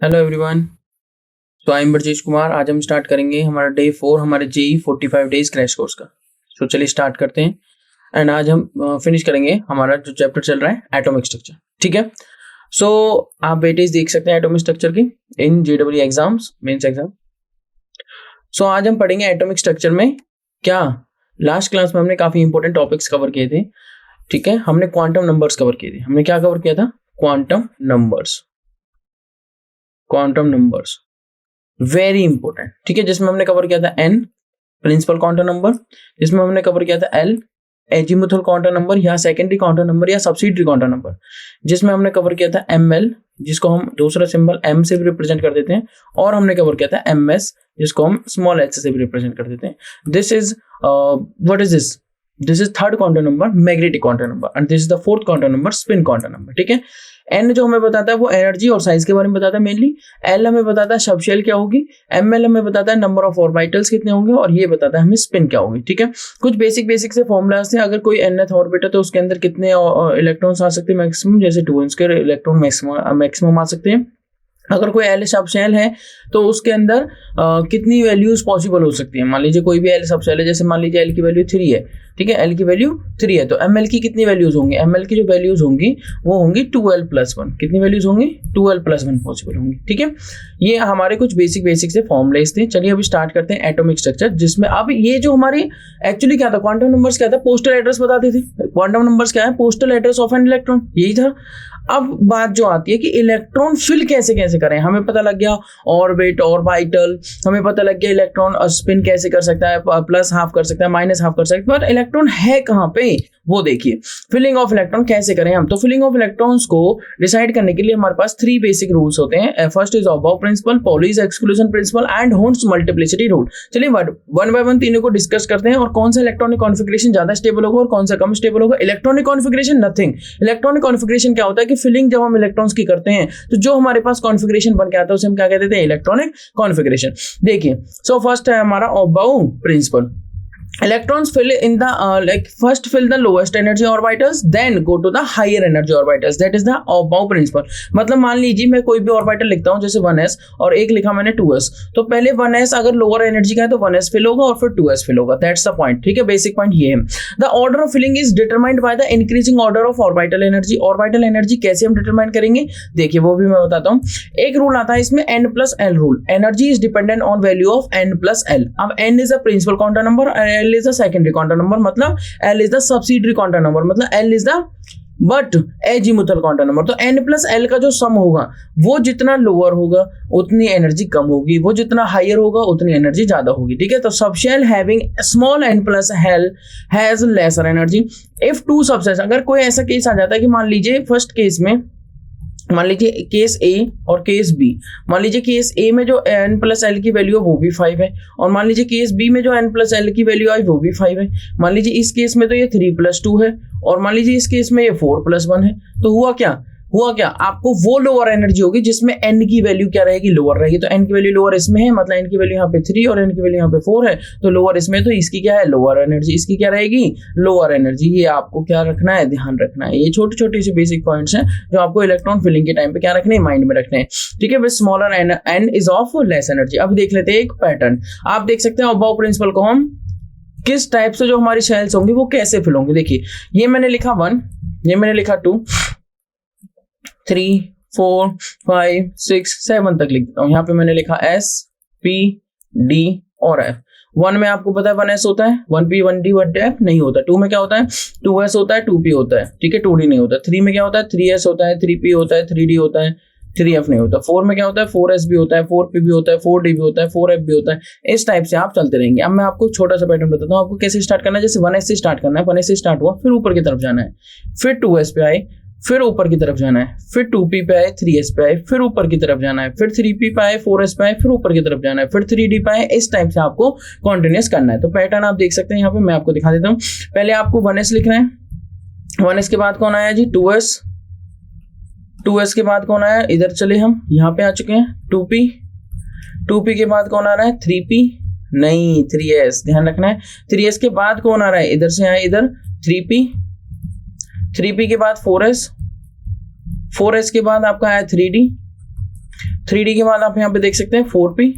Hello everyone. तो I am Brajesh Kumar. आज हम स्टार्ट करेंगे हमारा डे 4 हमारे जेई 45 डेज क्रैश कोर्स का। तो चलिए स्टार्ट करते हैं एंड आज हम फिनिश करेंगे हमारा जो चैप्टर चल रहा है एटॉमिक स्ट्रक्चर। ठीक है। सो आप वेटेज देख सकते हैं एटॉमिक स्ट्रक्चर की इन जेडब्ल्यू एग्जाम्स, मेंस एग्जाम। सो आज हम पढ़ेंगे एटॉमिक स्ट्रक्चर में क्या। लास्ट क्लास में हमने काफी इंपॉर्टेंट टॉपिक्स कवर किए थे। ठीक है, हमने क्वांटम नंबर्स कवर किए थे। हमने क्या कवर किया था? Quantum numbers very important. ठीक है, जिसमें हमने कवर किया था एन प्रिंसिपल क्वांटम नंबर, जिसमें हमने कवर किया था एल एजीमुथल क्वांटम नंबर या सेकेंडरी क्वांटम नंबर या सब्सिडियरी क्वांटम नंबर, जिसमें हमने कवर किया था एम एल जिसको हम दूसरा सिंबल एम से भी रिप्रेजेंट कर देते हैं, और हमने कवर किया था एम एस जिसको हम स्मॉल एच से भी रिप्रेजेंट कर देते हैं। This is what is this is third quantum number magnetic quantum number and this is the fourth quantum number spin quantum number. ठीक है, एन जो हमें बताता है वो एनर्जी और साइज के बारे में बताता है मेनली। एल हमें बताता है सबशेल क्या होगी, एम एल हमें बताता है नंबर ऑफ ऑर्बिटल्स कितने होंगे, और ये बताता है हमें स्पिन क्या होगी। ठीक है, कुछ बेसिक से फॉर्मूलाज थे। अगर कोई nth ऑर्बिटल तो उसके अंदर कितने इलेक्ट्रॉन्स आ सकते हैं मैक्सिमम, जैसे 2n² इलेक्ट्रॉन मैक्सिमम आ सकते हैं। अगर कोई एल सबशेल है तो उसके अंदर कितनी वैल्यूज पॉसिबल हो सकती है। मान लीजिए कोई भी एल सबशेल है, जैसे मान लीजिए एल की वैल्यू 3 है। ठीक है, एल की वैल्यू 3 है तो एम एल की कितनी वैल्यूज होंगी? एम एल की जो वैल्यूज होंगी वो होंगी 2l+1। कितनी वैल्यूज होंगी? 2l+1 पॉसिबल होंगी। ठीक है, ये हमारे कुछ बेसिक से फॉर्मुलेज थे। चलिए अभी स्टार्ट करते हैं एटॉमिक स्ट्रक्चर, जिसमें अब ये जो हमारी एक्चुअली क्या था, क्वांटम नंबर्स क्या था, पोस्टल एड्रेस बताते थे। क्वांटम नंबर्स क्या है? Postal address of an electron, यही था। अब बात जो आती है कि इलेक्ट्रॉन फिल कैसे करें। हमें पता लग गया ऑर्बिट ऑर्बिटल, हमें पता लग गया इलेक्ट्रॉन स्पिन कैसे कर सकता है, प्लस हाफ कर सकता है, माइनस हाफ कर सकता है, पर इलेक्ट्रॉन है कहाँ पे वो देखिए। फिलिंग ऑफ इलेक्ट्रॉन कैसे करें हम? तो फिलिंग ऑफ इलेक्ट्रॉन्स को डिसाइड करने के लिए हमारे पास 3 बेसिक रूल्स होते हैं। First is Aufbau principle, Pauli's exclusion principle and होल्स मल्टीप्लिसिटी रूल। चलिए वन बाय वन तीनों को डिस्कस करते हैं और कौन सा इलेक्ट्रॉनिक कॉन्फिगरेशन ज्यादा स्टेबल होगा और कौन सा कम स्टेबल होगा। Electronic configuration nothing. Electronic configuration क्या होता है कि फिलिंग जब हम इलेक्ट्रॉन्स की करते हैं तो जो हमारे पास कॉन्फिगरेशन बन के आता है उसे हम क्या कहते हैं? Electronic configuration. देखिए, सो फर्स्ट है हमारा Aufbau principle. Electrons fill in the first fill the lowest energy orbitals, then go to the higher energy orbitals. That is the above principle. मतलब मान लीजिए मैं कोई भी ऑर्बिटल लिखता हूँ, जैसे 1s और एक लिखा मैंने 2s, तो पहले 1s अगर लोअर एनर्जी का है तो 1s फिल होगा और फिर 2s फिल होगा। That's the point. ठीक है, बेसिक पॉइंट ये है। The order of filling is determined by the increasing order of orbital energy. Orbital energy कैसे हम डिटरमाइन करेंगे देखिए, वो भी मैं बताता हूँ। एक रूल आता है इसमें n+l rule. Energy is dependent on value of n+l। अब n is the principal quantum number, l is the secondary quantum number, मतलब L is the subsidiary quantum number, मतलब L is the but azimuthal quantum number. तो n+l का जो सम होगा वो जितना lower होगा उतनी एनर्जी कम होगी, वो जितना हायर होगा उतनी एनर्जी ज्यादा होगी। ठीक है, तो subshell having small n+l has lesser energy if two subshells. अगर कोई ऐसा केस आ जाता है कि मान लीजिए फर्स्ट केस में, मान लीजिए केस ए और केस बी, मान लीजिए केस ए में जो n+l की वैल्यू है वो भी 5 है, और मान लीजिए केस बी में जो n+l की वैल्यू आई वो भी 5 है। मान लीजिए इस केस में तो ये 3+2 है और मान लीजिए इस केस में ये 4+1 है। तो हुआ क्या, आपको वो लोअर एनर्जी होगी जिसमें n की वैल्यू क्या रहेगी? लोअर रहेगी। तो n की वैल्यू लोअर इसमें है, मतलब n की वैल्यू यहाँ पे 3 और n की वैल्यू यहाँ पे 4 है, तो लोअर इसमें, तो इसकी क्या है? Lower energy. इसकी क्या रहेगी? Lower energy. ये आपको क्या रखना है? ध्यान रखना है। ये छोटे से बेसिक पॉइंट्स हैं जो आपको इलेक्ट्रॉन फिलिंग के टाइम पे क्या रखने हैं? माइंड में रखने हैं। ठीक है, with smaller n is of less energy. अब देख लेते हैं एक पैटर्न। आप देख सकते हैं अबाउ प्रिंसिपल को हम किस टाइप से जो हमारी शेल्स होंगी वो कैसे फिल होंगी। देखिए, ये मैंने लिखा 1, ये मैंने लिखा 2, 3, 4, 5, 6, 7 तक लिख देता हूँ। यहाँ पे मैंने लिखा S, P, D और F। 1 में आपको पता है 1s होता है, 1p 1d 1f नहीं होता। 2 में क्या होता है? 2s होता है, 2p होता है। ठीक है, 2d नहीं होता। 3 में क्या होता है? 3s होता है, 3p होता है, 3d होता है, 3f नहीं होता। 4 में क्या होता है? 4s भी होता है, 4p भी होता है, 4d भी होता है, 4f भी होता है। इस टाइप से आप चलते रहेंगे। अब मैं आपको छोटा सा पैटर्न बताता हूँ आपको कैसे स्टार्ट करना है। जैसे 1s से स्टार्ट करना है, 1s से स्टार्ट हुआ, फिर ऊपर की तरफ जाना है, फिर 2s पे आए, फिर ऊपर की तरफ जाना है, फिर 2p पे आए, 3s पे आए, फिर ऊपर की तरफ जाना है, फिर 3p पे आए, 4s पे आए, फिर ऊपर की तरफ जाना है, फिर 3d पे आए। इस टाइप से आपको कॉन्टिन्यूस करना है। तो पैटर्न आप देख सकते हैं यहाँ पे, मैं आपको दिखा देता हूँ। पहले आपको 1s लिखना है, 1s के बाद कौन आया जी? 2s, 2s के बाद कौन आया? इधर चले हम, यहाँ पे आ चुके हैं 2p, 2p के बाद कौन आ रहा है? 3p नहीं, 3s, ध्यान रखना है। 3s के बाद कौन आ रहा है? इधर से आए इधर 3p, 3p के बाद 4s, 4s के बाद आपका आया 3d, 3D के बाद आप यहाँ पे देख सकते हैं 4p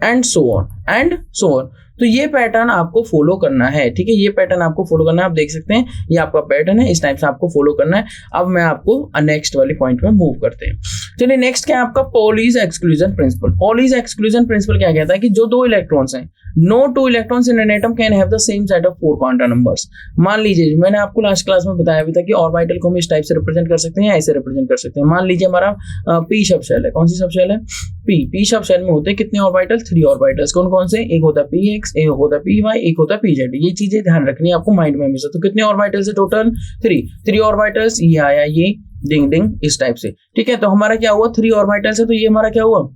एंड सो ऑन। तो ये पैटर्न आपको फॉलो करना है, ठीक है, ये पैटर्न आपको फॉलो करना है। आप देख सकते हैं ये आपका पैटर्न है, इस टाइप से आपको फॉलो करना है। अब मैं आपको नेक्स्ट वाले पॉइंट में मूव करते हैं। चलिए नेक्स्ट क्या है आपका Pauli's exclusion principle. Pauli's exclusion principle क्या कहता है कि जो दो इलेक्ट्रॉन्स हैं, no two electrons in an atom can have the same set of 4 quantum numbers. मान लीजिए मैंने आपको लास्ट क्लास में बताया भी था कि ऑर्बिटल को हम इस टाइप से रिप्रेजेंट कर सकते हैं, ऐसे रिप्रेजेंट कर सकते हैं। मान लीजिए हमारा पी सब शेल है। कौन सी सब शेल है? पी सब शेल में होते हैं कितने ऑर्बिटल? 3 ऑर्बिटल्स। कौन कौन से? एक होता है पी एक्स, एक होता है पी वाई, एक होता है पी जेड। ये चीजें ध्यान रखनी है आपको माइंड में हमेशा। तो कितने ऑर्बिटल्स है टोटल? 3 ऑर्बिटल्स। ये आया ये डिंग डिंग इस टाइप से, ठीक है। तो हमारा क्या हुआ? 3 ऑर्बिटल्स है, तो ये हमारा क्या हुआ?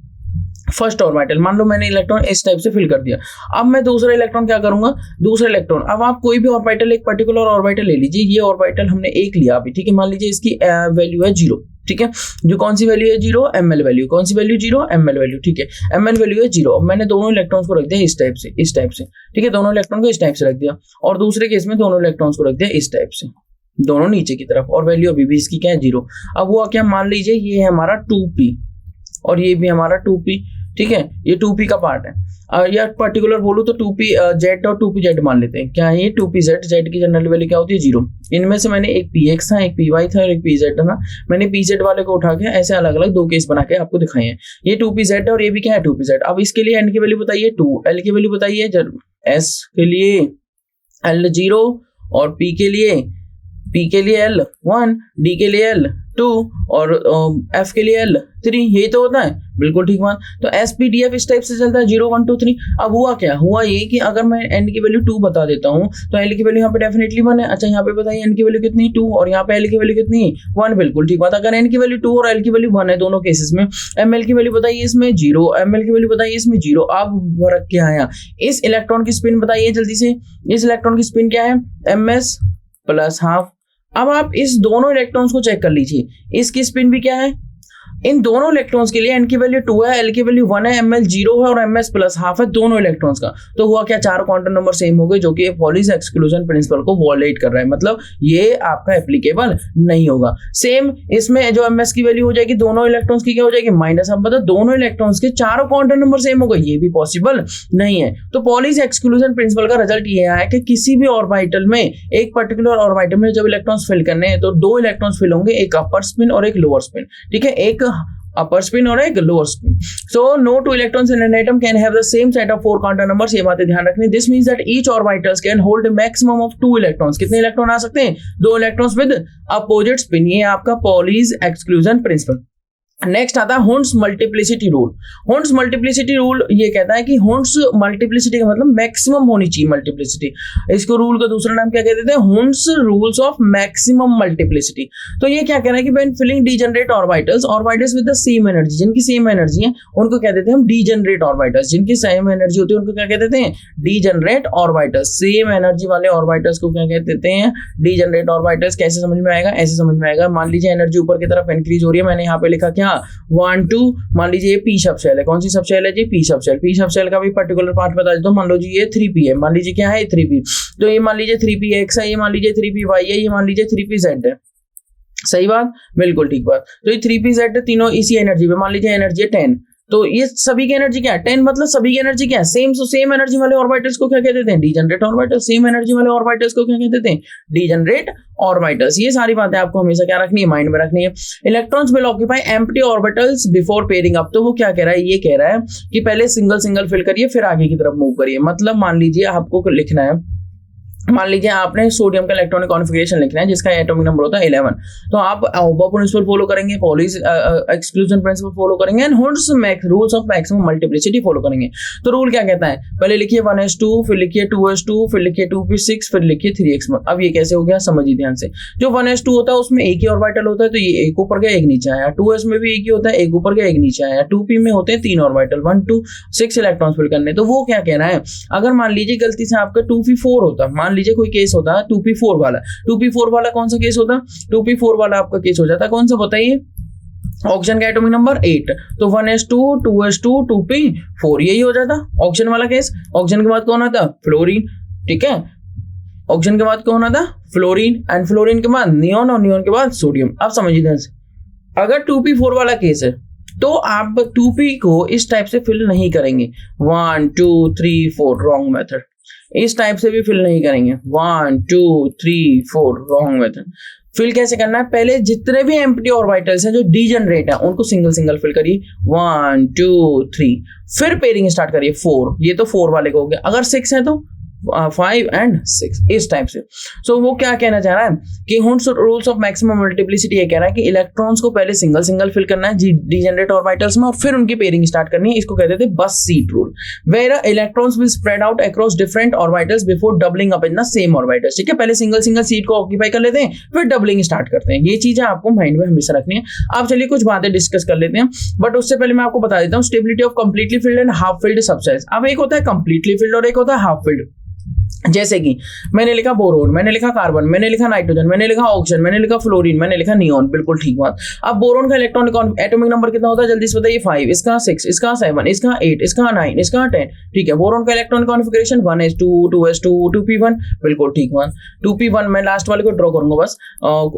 First orbital. मान लो मैंने इलेक्ट्रॉन इस टाइप से फिल कर दिया। अब मैं दूसरा इलेक्ट्रॉन क्या करूंगा? दूसरा इलेक्ट्रॉन, अब आप कोई भी ऑर्बिटल, एक पर्टिकुलर ऑर्बिटल ले लीजिए। ये ऑर्बिटल हमने एक लिया अभी, ठीक है। मान लीजिए इसकी वैल्यू है 0, ठीक है। जो कौन सी वैल्यू है? 0 ml वैल्यू। कौन सी वैल्यू? 0 ml वैल्यू, ठीक है। ml वैल्यू है 0। अब मैंने दोनों इलेक्ट्रॉन्स को रख दिया इस टाइप से, ठीक है। दोनों इलेक्ट्रॉन को इस टाइप से रख दिया, और दूसरे केस में दोनों इलेक्ट्रॉन्स को रख दिया इस टाइप से, दोनों नीचे की तरफ, और वैल्यू अभी भी इसकी क्या है? 0। अब हुआ क्या? मान लीजिए ये है हमारा 2p और ये भी हमारा 2p, ठीक है। ये 2p का पार्ट है। या पर्टिकुलर बोलूं तो 2p z और 2p z मान लेते हैं। क्या है ये? 2p z। z की जनरल वैल्यू क्या होती है? 0। इनमें से मैंने एक px था, एक py था और एक pz था। मैंने pz वाले को उठा के ऐसे अलग अलग 2 केस बना के आपको दिखाए हैं। ये 2pz है और ये भी क्या है? 2pz। अब इसके लिए n की वैल्यू बताइए 2, l की वैल्यू बताइए, s के लिए l 0 और p के लिए l 1, d के लिए l 2 और f के लिए l 3। यही तो होता है, बिल्कुल ठीक बात। तो SPDF इस टाइप से चलता है 0 1 2 3। अब हुआ क्या? हुआ ये कि अगर मैं n की वैल्यू 2 बता देता हूँ तो l की वैल्यू यहाँ पे डेफिनेटली 1 है। अच्छा यहाँ पे बताइए n की वैल्यू कितनी? 2, और यहाँ पे l की वैल्यू कितनी? 1, बिल्कुल ठीक बात। अगर n की वैल्यू 2 और l की वैल्यू 1 है दोनों केसेस में, ml की वैल्यू बताइए इसमें 0, ml की वैल्यू बताइए इसमें 0। अब फर्क क्या आया? इस इलेक्ट्रॉन की स्पिन बताइए जल्दी से। इस इलेक्ट्रॉन की स्पिन क्या है? ms plus half. अब आप इस दोनों इलेक्ट्रॉन्स को चेक कर लीजिए, इसकी स्पिन भी क्या है? इन दोनों इलेक्ट्रॉन्स के लिए n की वैल्यू 2 है, l की वैल्यू 1 है, ml 0 है और ms प्लस हाफ है दोनों इलेक्ट्रॉन्स का। तो हुआ क्या? 4 क्वांटम नंबर सेम हो गए, जो कि पॉलीज एक्सक्लूजन प्रिंसिपल को वॉलेट कर रहा है, मतलब ये आपका एप्लीकेबल नहीं होगा। सेम इसमें जो ms की वैल्यू हो जाएगी दोनों इलेक्ट्रॉन्स की क्या हो जाएगी? माइनस। अब बताओ दोनों इलेक्ट्रॉन्स के 4 क्वांटम नंबर सेम हो गए, ये भी पॉसिबल नहीं है। तो पॉलीज एक्सक्लूजन प्रिंसिपल का रिजल्ट ये है कि किसी भी ऑर्बिटल में, एक पर्टिकुलर ऑर्बिटल में जब इलेक्ट्रॉन्स फिल करने हैं तो 2 इलेक्ट्रॉन्स फिल होंगे, एक अपर स्पिन और एक लोअर स्पिन, ठीक है। एक अपर स्पिन और एक lower spin. So no two electrons in an atom can have the same set of 4 quantum numbers. ये बातें ध्यान रखनी। This means that each orbitals can hold a maximum of 2 electrons. कितने इलेक्ट्रॉन आ सकते हैं? 2 इलेक्ट्रॉन्स विद अपोजिट स्पिन। ये आपका पॉलीज एक्सक्लूजन प्रिंसिपल। नेक्स्ट आता है Hund's multiplicity rule. Hund's multiplicity rule ये कहता है कि हुंड्स मल्टीप्लिसिटी का मतलब मैक्सिमम होनी चाहिए मल्टीप्लिसिटी। इसको रूल का दूसरा नाम क्या कहते थे? Hund's rules of maximum multiplicity. तो ये क्या कह रहा है कि when filling degenerate orbitals with the same energy, जिनकी सेम एनर्जी है उनको क्या देते हैं हम? Degenerate orbitals. जिनकी सेम एनर्जी होती है उनको क्या कहते हैं? Degenerate orbitals. सेम एनर्जी वाले ऑर्बिटल्स को क्या कहते हैं? Degenerate orbitals. कैसे समझ में आएगा? ऐसे समझ में आएगा। मान लीजिए एनर्जी ऊपर की तरफ इंक्रीज हो रही है, मैंने यहाँ पे लिखा क्या? 1 2। मान लीजिए ये पी सब शेल है। कौन सी सब शेल है जी? P sub shell. P sub shell का भी पर्टिकुलर पार्ट बता देता हूं। मान लो जी ये 3p है, मान लीजिए क्या है? 3p। तो ये मान लीजिए 3px है, ये मान लीजिए 3py है, ये मान लीजिए 3pz है। सही बात, बिल्कुल ठीक बात। तो ये 3pz तीनों इसी एनर्जी पे, मान लीजिए एनर्जी है 10। तो ये सभी की एनर्जी क्या है? 10, मतलब सभी की एनर्जी क्या है? सेम एनर्जी वाले ऑर्बिटल्स को क्या कहते हैं? Degenerate orbitals. सेम एनर्जी वाले ऑर्बिटल्स को क्या कहते हैं? Degenerate orbitals. ये सारी बातें आपको हमेशा क्या रखनी है? माइंड में रखनी है। Electrons will occupy empty orbitals before pairing up. तो वो क्या कह रहा है? ये कह रहा है कि पहले सिंगल फिल करिए फिर आगे की तरफ मूव करिए। मतलब मान लीजिए आपको लिखना है, मान लीजिए आपने सोडियम का इलेक्ट्रॉनिक कॉन्फ़िगरेशन लिखना है जिसका एटॉमिक नंबर होता है 11। तो आप अहोबा प्रिंसिपल फॉलो करेंगे, पॉलीज एक्सक्लूजन प्रिंसिपल फॉलो करेंगे and Hund's rules of maximum multiplicity follow करेंगे। तो रूल क्या कहता है? पहले लिखिए 1s2, फिर लिखिए 2s2, फिर लिखिए 2p6, फिर लिखिए 3x1। अब ये कैसे हो गया समझिए ध्यान से। जो 1s2 होता है उसमें एक ही ऑर्बिटल होता है, तो ये एक ऊपर गया एक नीचे आया। 2s में भी एक ही होता है, एक ऊपर गया एक नीचे आया। 2p में होते हैं 3 ऑर्बिटल, 1 2 6 इलेक्ट्रॉन्स फिल करने। तो वो क्या कहना है? अगर मान लीजिए गलती से आपका 2p4 होता, मान लीजिए कोई केस होता 2p4 वाला। 2p4 वाला कौन सा केस होता? 2p4 वाला आपका केस हो जाता कौन सा बताइए? ऑक्सीजन का एटॉमिक नंबर 8। तो 1s2 2s2 2p4 यही हो जाता ऑक्सीजन वाला केस। ऑक्सीजन के बाद कौन आता? फ्लोरीन, ठीक है। ऑक्सीजन के बाद कौन आता? फ्लोरीन, एंड फ्लोरीन के बाद नियॉन और नियॉन के बाद सोडियम। अब समझिए ध्यान से, अगर 2p4 वाला केस है तो आप 2p को इस टाइप से फिल नहीं करेंगे 1 2 3 4 रॉन्ग मेथड, इस टाइप से भी फिल नहीं करेंगे 1 2 3 4 रॉन्ग मेथड। फिल कैसे करना है, पहले जितने भी एम्प्टी ऑर्बिटल्स हैं जो डीजनरेट है उनको सिंगल सिंगल फिल करिए 1 2 3, फिर पेयरिंग स्टार्ट करिए 4, ये तो 4 वाले को हो गया, अगर 6 है तो 5 and 6 इस टाइप से। सो वो क्या कहना चाह रहा है कि Hund's rules of maximum multiplicity ये कह रहा है कि इलेक्ट्रॉन्स को पहले सिंगल सिंगल फिल करना है डीजनरेट ऑर्बिटल्स में और फिर उनकी पेयरिंग स्टार्ट करनी है, इसको कहते थे bus seat rule, where electrons will spread out across different orbitals before doubling up in the same orbitals. ठीक है, पहले सिंगल सिंगल सीट को ऑक्यूपाई कर लेते हैं फिर डबलिंग स्टार्ट करते हैं, ये चीजें आपको माइंड में हमेशा रखनी है। अब चलिए कुछ बातें डिस्कस कर लेते हैं, बट उससे पहले मैं आपको बता देता हूँ stability of completely filled and half filled subcells. अब एक होता है कंप्लीटली फिल्ड और एक होता है हाफ फिल्ड। जैसे कि मैंने लिखा बोरोन, मैंने लिखा कार्बन, मैंने लिखा नाइट्रोजन, मैंने लिखा ऑक्सीजन, मैंने लिखा फ्लोरीन, मैंने लिखा नियॉन, बिल्कुल ठीक बात। अब बोरोन का इलेक्ट्रॉन एटॉमिक नंबर कितना होता है जल्दी से बताइए, 5, इसका 6, इसका 7, इसका 8, इसका 9, इसका 10। ठीक है, बोरोन का electron configuration 1s2 2s2 2p1, बिल्कुल ठीक बात। 2p1 मैं लास्ट वाले को ड्रॉ करूंगा बस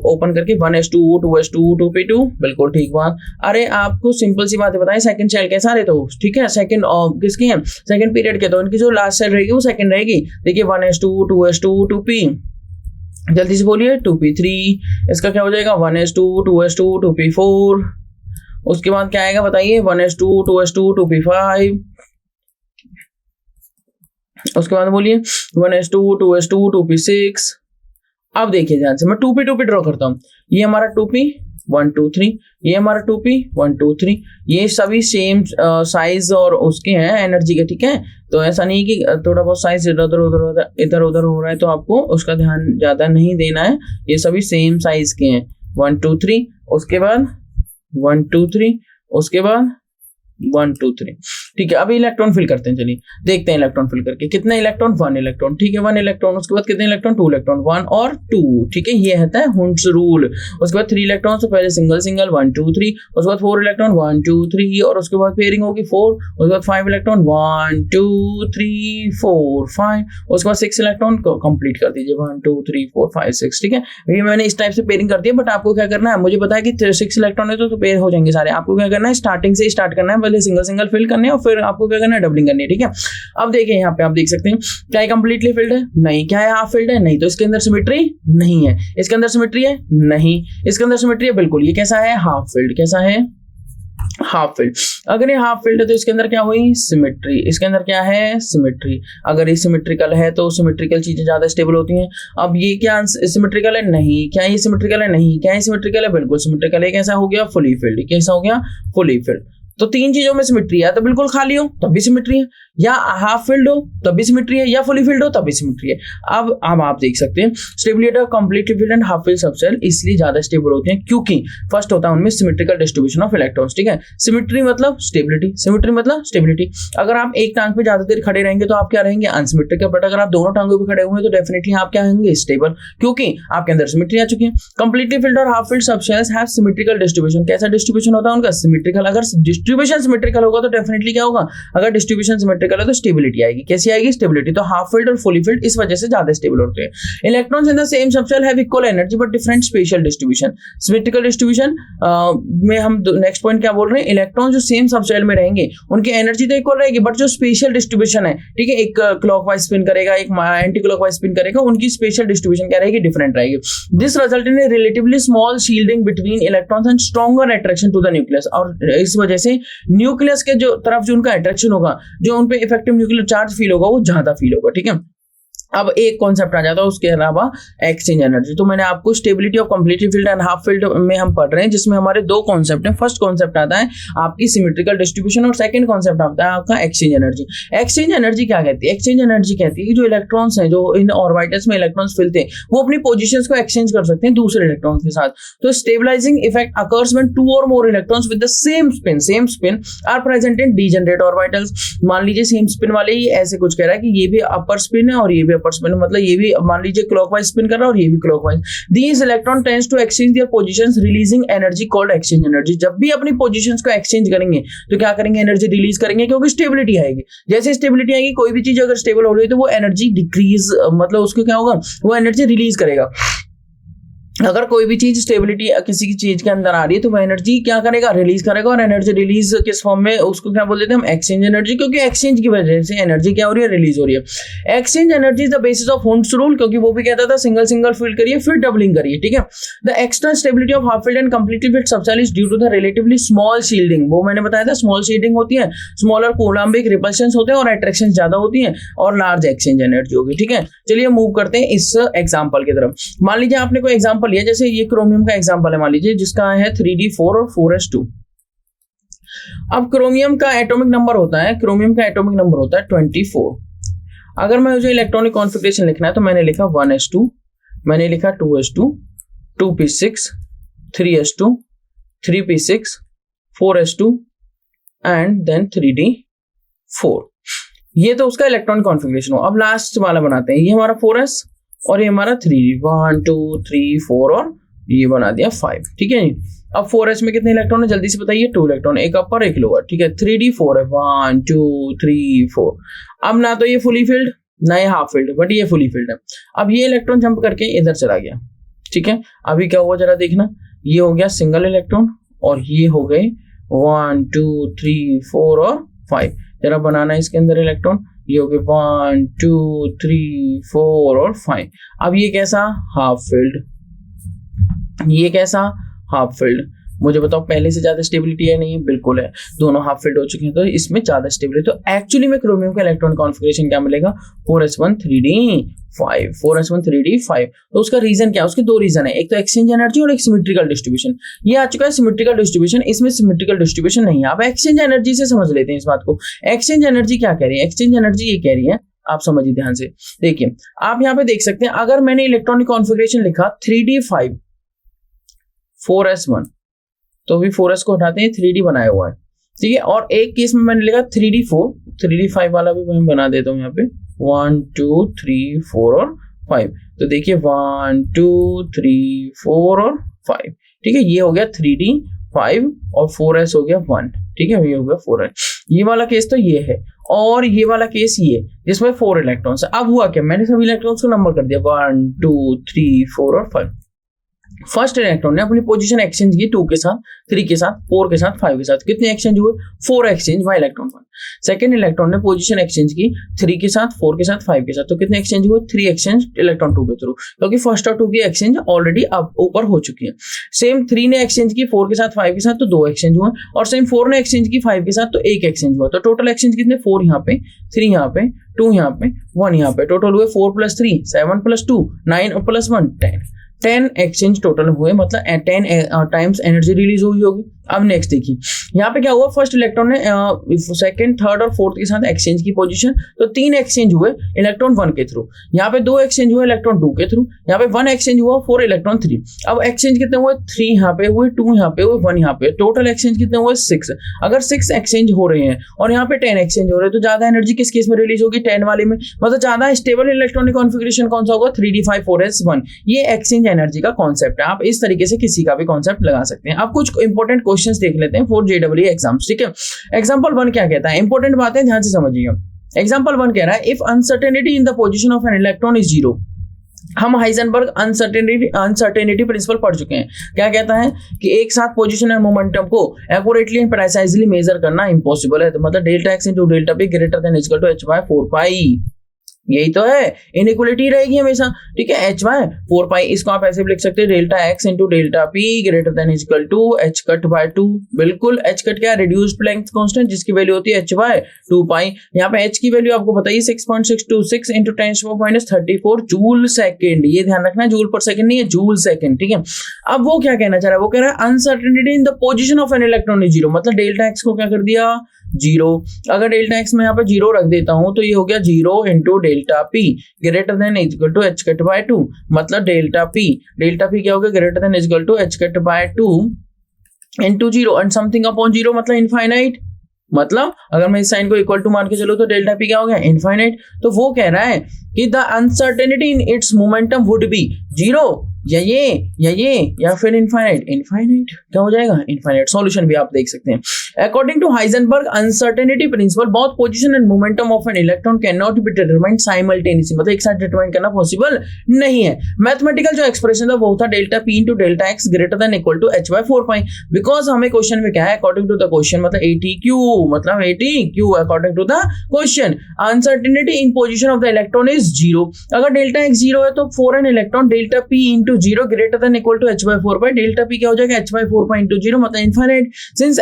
ओपन करके 1s2 2s2 2p2, बिल्कुल ठीक बात। अरे आपको सिंपल सी बात बताएं, सेकंड शेल के सारे तो ठीक है, सेकंड किसके हैं, सेकंड पीरियड के, तो इनकी जो लास्ट शेल रहेगी वो सेकंड रहेगी। देखिए 1s2 2s2 2p, जल्दी से बोलिए 2p3, इसका क्या हो जाएगा 1s2 2s2 2p4, उसके बाद क्या आएगा बताइए 1s2 2s2 2p5, उसके बाद बोलिए 1s2 2s2 2p6। अब देखिए ध्यान से मैं 2p ड्रॉ करता हूं, ये हमारा 2p 1 2 3, ये हमारा 2p 1 2 3, ये सभी सेम साइज और उसके हैं एनर्जी के। ठीक है, तो ऐसा नहीं कि थोड़ा बहुत साइज इधर उधर हो रहा है तो आपको उसका ध्यान ज्यादा नहीं देना है, ये सभी सेम साइज के हैं 1 2 3, उसके बाद 1 2 3, उसके बाद 1 2 3। ठीक है, अभी इलेक्ट्रॉन फिल करते हैं, चलिए देखते हैं इलेक्ट्रॉन फिल करके कितने इलेक्ट्रॉन, 1 इलेक्ट्रॉन। ठीक है, 1 इलेक्ट्रॉन, उसके बाद कितने इलेक्ट्रॉन, 2 इलेक्ट्रॉन, 1 और 2। ठीक है, ये होता है हुंड्स रूल। उसके बाद 3 इलेक्ट्रॉन, तो पहले सिंगल सिंगल 1 2 3, उसके बाद 4 इलेक्ट्रॉन 1 2 3, और उसके बाद पेयरिंग होगी 4, उसके बाद 5 इलेक्ट्रॉन 1 2 3 4 5, उसके बाद 6 इलेक्ट्रॉन को कंप्लीट कर दीजिए 1 2 3 4 5 6। ठीक है, ये मैंने इस टाइप से पेयरिंग कर दिया, बट आपको क्या करना है, मुझे पता है कि 6 इलेक्ट्रॉन है तो पेयर हो जाएंगे सारे, आपको क्या करना है स्टार्टिंग से स्टार्ट करना है, पहले सिंगल सिंगल फिल करने और फिर आपको क्या करना है डबलिंग करनी है। ठीक है, अब देखिए यहाँ पे आप देख सकते हैं क्या ये कंप्लीटली फिल्ड है, नहीं, क्या है हाफ फिल्ड है, नहीं, तो इसके अंदर सिमेट्री नहीं है, इसके अंदर सिमेट्री है नहीं, इसके अंदर सिमेट्री है बिल्कुल, ये कैसा है हाफ फिल्ड, कैसा है हाफ फिल्ड। अगर ये हाफ फिल्ड है तो इसके अंदर क्या हुई सिमेट्री, इसके अंदर क्या है सिमेट्री। अगर ये सिमेट्रिकल है तो सिमेट्रिकल चीजें ज्यादा स्टेबल होती हैं। अब ये क्या सिमेट्रिकल है, नहीं, क्या ये सिमेट्रिकल है, नहीं, क्या ये सिमेट्रिकल है, बिल्कुल सिमेट्रिकल है, कैसा हो गया फुली फिल्ड, कैसा हो गया फुली फिल्ड। तो 3 चीजों में सिमेट्री है, तो बिल्कुल खाली हो तब भी सिमेट्री है, या हाफ फिल्ड हो तब भी सिमेट्री है, या फुली फिल्ड हो तब भी सिमेट्री है। अब आप देख सकते हैं stability of completely filled and half filled subshell इसलिए ज्यादा स्टेबल होते हैं क्योंकि फर्स्ट होता है उनमें सिमेट्रिकल डिस्ट्रीब्यूशन ऑफ इलेक्ट्रॉन्स। ठीक है, सिमेट्री मतलब स्टेबिलिटी, सिमेट्री मतलब स्टेबिलिटी। अगर आप एक टांग पे ज्यादा देर खड़े रहेंगे तो आप क्या रहेंगे अनसिमेट्रिकल, बट अगर आप दोनों टांगों पे खड़े हुए हैं तो डेफिनेटली आप क्या होंगे स्टेबल, क्योंकि आपके अंदर सिमेट्री आ चुकी है। कंप्लीटली फिल्ड और half filled subcells have symmetrical distribution. कैसा डिस्ट्रीब्यूशन होता है उनका सिमेट्रिकल। अगर डिस्ट्रीब्यूशन सिमेट्रिकल होगा तो डेफिनेटली क्या होगा, अगर डिस्ट्रीब्यूशन सिमेट्रिकल है तो स्टेबिलिटी आएगी। कैसी आएगी स्टेबिलिटी, तो हाफ फिल्ड और फुली फिल्ड इस वजह से ज्यादा स्टेबल होते हैं। Electrons in the same subshell have equal energy but different special distribution. Symmetrical distribution में हम नेक्स्ट पॉइंट क्या बोल रहे हैं, इलेक्ट्रॉन जो सेम सबसेल में रहेंगे उनकी एनर्जी तो इक्वल रहेगी बट जो स्पेशल डिस्ट्रीब्यूशन है, ठीक है, एक क्लॉकवाइज स्पिन करेगा, एक एंटी क्लॉकवाइज स्पिन करेगा, उनकी स्पेशल डिस्ट्रीब्यूशन क्या रहेगी डिफरेंट रहेगी। This result in a relatively small shielding between electrons and stronger attraction to the nucleus. और इस वजह से न्यूक्लियस के जो तरफ जो उनका अट्रैक्शन होगा, जो उन पे इफेक्टिव न्यूक्लियर चार्ज फील होगा वो ज्यादा फील होगा। ठीक है, अब एक कॉन्सेप्ट आ जाता है उसके अलावा एक्सचेंज एनर्जी। तो मैंने आपको stability of completely filled and half filled में हम पढ़ रहे हैं जिसमें हमारे 2 कॉन्सेप्ट हैं। फर्स्ट कॉन्सेप्ट आता है आपकी सिमेट्रिकल डिस्ट्रीब्यूशन और सेकंड कॉन्सेप्ट आता है आपका एक्सचेंज एनर्जी। एक्सचेंज एनर्जी क्या कहती है, एक्सचेंज एनर्जी कहती है कि जो इलेक्ट्रॉन्स हैं, जो इन ऑर्बिटल्स में इलेक्ट्रॉन्स फिलते हैं, वो अपनी पोजीशंस को एक्सचेंज कर सकते हैं दूसरे इलेक्ट्रॉन्स के साथ। तो स्टेबलाइजिंग इफेक्ट अकर्स व्हेन 2 और more electrons with the same spin are present in degenerate orbitals. मान लीजिए सेम स्पिन वाले ही ऐसे कुछ कह रहा है कि ये भी अपर स्पिन है और ये भी अपर स्पिन, मतलब ये मान लीजिए क्लॉकवाइज स्पिन कर रहा है और ये भी clockwise. These electron tends to exchange their positions releasing energy called exchange energy. जब भी अपनी पोजीशंस को एक्सचेंज करेंगे तो क्या करेंगे, एनर्जी रिलीज करेंगे, क्योंकि स्टेबिलिटी आएगी। जैसे स्टेबिलिटी आएगी, कोई भी चीज अगर स्टेबल हो रही है तो वो एनर्जी डिक्रीज, मतलब उसको क्या होगा, वो एनर्जी रिलीज करेगा। अगर कोई भी चीज स्टेबिलिटी किसी की चीज के अंदर आ रही है तो वह एनर्जी क्या करेगा, रिलीज करेगा। और एनर्जी रिलीज किस फॉर्म में, उसको क्या बोल देते हैं हम, एक्सचेंज एनर्जी, क्योंकि एक्सचेंज की वजह से एनर्जी क्या हो रही है, रिलीज हो रही है। Exchange energy is the basis of Hund's rule, क्योंकि वो भी कहता था सिंगल सिंगल फील्ड करिए फिर डबलिंग करिए, ठीक है। The extra stability of half filled and completely fit subshell is due to the relatively small shielding, वो मैंने बताया था स्मॉल शील्डिंग होती है, स्मॉलर कूलम्बिक रिपल्शंस होते हैं और अट्रैक्शन ज्यादा होती है और लार्ज एक्सचेंज एनर्जी होगी, ठीक है। चलिए मूव करते हैं इस एग्जांपल की तरफ। मान लीजिए आपने कोई एग्जांपल लिया, जैसे ये क्रोमियम का एग्जांपल है, मान लीजिए जिसका है 3d4 और 4s2। अब क्रोमियम का एटॉमिक नंबर होता है, क्रोमियम का एटॉमिक नंबर होता है 24। अगर मैं मुझे इलेक्ट्रॉनिक कॉन्फ़िगरेशन लिखना है तो मैंने लिखा 1s2, मैंने लिखा 2s2, 2p6, 3s2, 3p6, 4s2 and then 3d4। ये तो उसका इलेक्ट्रॉनिक कॉन्फ़िगरेशन हो। अब लास्ट वाला बनाते हैं, ये हमारा 4s और ये हमारा 3d, 1 2 3 4 और ये बना दिया 5, ठीक है जी। अब 4s में कितने इलेक्ट्रॉन है जल्दी से बताइए, 2 इलेक्ट्रॉन, एक अपर एक लोअर, ठीक है। 3d4 है, 1 2 3 4। अब ना तो ये फुली फिल्ड ना ये हाफ फिल्ड, बट ये फुली फिल्ड है। अब ये इलेक्ट्रॉन जंप करके इधर चला गया, ठीक है। अभी क्या हुआ जरा देखना, ये हो गया सिंगल इलेक्ट्रॉन और ये हो गए 1 2 3 4 और 5। जरा बनाना है इसके अंदर इलेक्ट्रॉन, ये हो गए 1 2 3 4 और 5। अब ये कैसा, हाफ फिल्ड, ये कैसा, हाफ फील्ड। मुझे बताओ पहले से ज्यादा स्टेबिलिटी है, नहीं है, बिल्कुल है, दोनों हाफ फील्ड हो चुके हैं तो इसमें ज्यादा स्टेबिलिटी। तो एक्चुअली में क्रोमियम का इलेक्ट्रॉन कॉन्फ़िगरेशन क्या मिलेगा, 4s1 3d5, 4s1 3d5। तो उसका रीजन क्या है, उसके दो रीजन है, एक तो एक्सचेंज एनर्जी और एक सिमेट्रिकल डिस्ट्रीब्यूशन। ये आ चुका है सिमेट्रिकल डिस्ट्रीब्यूशन, इसमें सिमेट्रिकल डिस्ट्रीब्यूशन नहीं है। अब एक्सचेंज एनर्जी से समझ लेते हैं इस बात को। एक्सचेंज एनर्जी क्या कह रही है, एक्सचेंज एनर्जी ये कह रही है, आप समझिए ध्यान से, देखिए आप यहाँ पे देख सकते हैं, अगर मैंने इलेक्ट्रॉनिक कॉन्फ़िगरेशन लिखा 3d5 4s1, तो भी 4s को हटाते हैं, 3d बनाया हुआ है, ठीक है। और एक केस में मैंने लिखा 3d4, 3d5 वाला भी मैं बना देता हूँ यहाँ पे, 1 2 3 4 और 5। तो देखिए 1 2 3 4 और 5, ठीक है। ये हो गया 3d5 और 4s हो गया 1, ठीक है, ये हो गया 4s। ये वाला केस तो ये है, और ये वाला केस ये जिसमें 4 इलेक्ट्रॉन्स। अब हुआ क्या, मैंने सभी इलेक्ट्रॉन्स को नंबर कर दिया 1 2 3 4 और 5। फर्स्ट इलेक्ट्रॉन ने अपनी पोजीशन एक्सचेंज की 2 के साथ, 3 के साथ, 4 के साथ, 5 के साथ। कितने एक्सचेंज हुए, 4 exchange bye electron 1। Second electron ने पोजीशन एक्सचेंज की 3 के साथ, 4 के साथ, 5 के साथ। तो कितने एक्सचेंज हुए, 3 एक्सचेंज इलेक्ट्रॉन 2 के थ्रू, क्योंकि फर्स्ट और 2 की एक्सचेंज ऑलरेडी अब ऊपर हो चुकी है। सेम 3 ने एक्सचेंज की 4 के साथ, 5 के साथ, तो 2 एक्सचेंज हुए। और सेम 4 ने एक्सचेंज की 5 के साथ, तो 1 एक्सचेंज हुआ। तो टोटल एक्सचेंज कितने, 4 यहाँ पे, 3 यहाँ पे, 2 यहाँ पे, 1 यहाँ पे। टोटल हुए 4 + 3 7 + 2 9 + 1 10 एक्सचेंज टोटल हुए, मतलब 10 टाइम्स एनर्जी रिलीज हुई होगी। अब नेक्स्ट देखिए, यहाँ पे क्या हुआ, फर्स्ट इलेक्ट्रॉन ने सेकंड, थर्ड और फोर्थ के साथ एक्सचेंज की पोजीशन, तो 3 एक्सचेंज हुए इलेक्ट्रॉन 1 के थ्रू। यहाँ पे 2 एक्सचेंज हुए इलेक्ट्रॉन 2 के थ्रू। यहाँ पे 1 एक्सचेंज हुआ 4 इलेक्ट्रॉन 3। अब एक्सचेंज कितने हुए, 3 यहाँ पे हुए, 2 यहाँ पे हुए, 1 यहाँ पे। टोटल एक्सचेंज कितने हुए, 6। अगर 6 एक्सचेंज हो रहे हैं और यहाँ पे 10 एक्सचेंज हो रहे हैं, तो ज्यादा एनर्जी किस केस में रिलीज होगी, 10 वाले में। मतलब ज्यादा स्टेबल इलेक्ट्रॉनिक कॉन्फ़िगरेशन कौन सा होगा, 3d5 4s1। ये एक्सचेंज एनर्जी का कॉन्सेप्ट है। आप इस तरीके से किसी का भी कॉन्सेप्ट लगा सकते हैं। अब कुछ इंपॉर्टेंट क्वेश्चंस देख लेते हैं फॉर JEE एग्जाम्स, ठीक है। एग्जांपल 1 क्या कहता है, इंपॉर्टेंट बात है, ध्यान से समझिए। एग्जांपल 1 कह रहा है, if uncertainty in the position of an electron is 0। हम हाइजेनबर्ग अनसर्टेनिटी प्रिंसिपल पढ़ चुके हैं। क्या कहता है कि एक साथ पोजीशन एंड मोमेंटम को एक्यूरेटली एंड प्रिसाइजली मेजर करना इम्पॉसिबल है। तो मतलब delta x into delta p greater than equal to h/4 pi, यही तो है, इनइक्वालिटी रहेगी हमेशा, ठीक है। h/4 पाई, इसको आप ऐसे भी लिख सकते हैं, delta x into delta p greater than equal to h/2। बिल्कुल, h क्या है, रिड्यूस्ड लेंथ कांस्टेंट, जिसकी वैल्यू होती है h/2 पाई। यहाँ पे h की वैल्यू आपको बताइए 6.626 इंटू 10⁻34 जूल सेकेंड। ये ध्यान रखना, जूल पर सेकंड नहीं है, जूल सेकंड, ठीक है। अब वो क्या कहना चाह रहा है, वो कह रहा है uncertainty in the position of an electron is 0। मतलब डेल्टा x को क्या कर दिया, 0। अगर डेल्टा x में यहाँ पे 0 रख देता हूं, तो ये हो गया 0 into delta p greater than equal to h/2। मतलब डेल्टा p क्या हो गया, greater than equal to h/2 into 0 and something upon 0, मतलब इनफाइनाइट। मतलब अगर मैं इस साइन को इक्वल टू मान के चलूं तो डेल्टा p क्या हो गया, इनफाइनाइट। तो वो कह रहा है कि the uncertainty in its momentum would be 0 या फिर इनफाइनाइट? इनफाइनाइट क्या हो जाएगा? इनफाइनाइट। सॉल्यूशन भी आप देख सकते हैं। According to Heisenberg uncertainty principle both position and momentum of an electron can not be determined simultaneously, मतलब एक साथ डिटरमाइन करना पॉसिबल नहीं है। मैथमेटिकल जो एक्सप्रेशन था वो था delta P into delta X greater than equal to h by 4 pi. Because हमें क्वेश्चन में क्या है, अकॉर्डिंग टू द क्वेश्चन मतलब ATQ, मतलब ATQ according to the question uncertainty in position of the electron is 0। अगर delta X 0 है तो for an electron delta P into 0 greater than equal to h by 4 pi. Delta P क्या हो जाएगा? h by 4 pi into 0 मतलब infinite. Since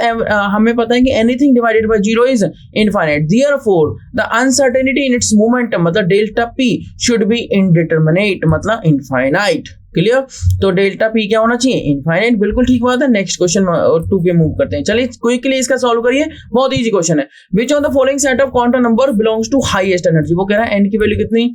हमें पता है कि anything divided by 0 is infinite, therefore the uncertainty in its momentum मतलब delta P should be indeterminate मतलब इनफाइनाइट। क्लियर? तो डेल्टा पी क्या होना चाहिए? इनफाइनाइट। बिल्कुल ठीक बात है। नेक्स्ट क्वेश्चन 2 पे मूव करते हैं। चलिए क्विकली इसका सॉल्व करिए, बहुत इजी क्वेश्चन है। Which of the following set of quantum number belongs to highest energy? वो कह रहा है n की वैल्यू कितनी,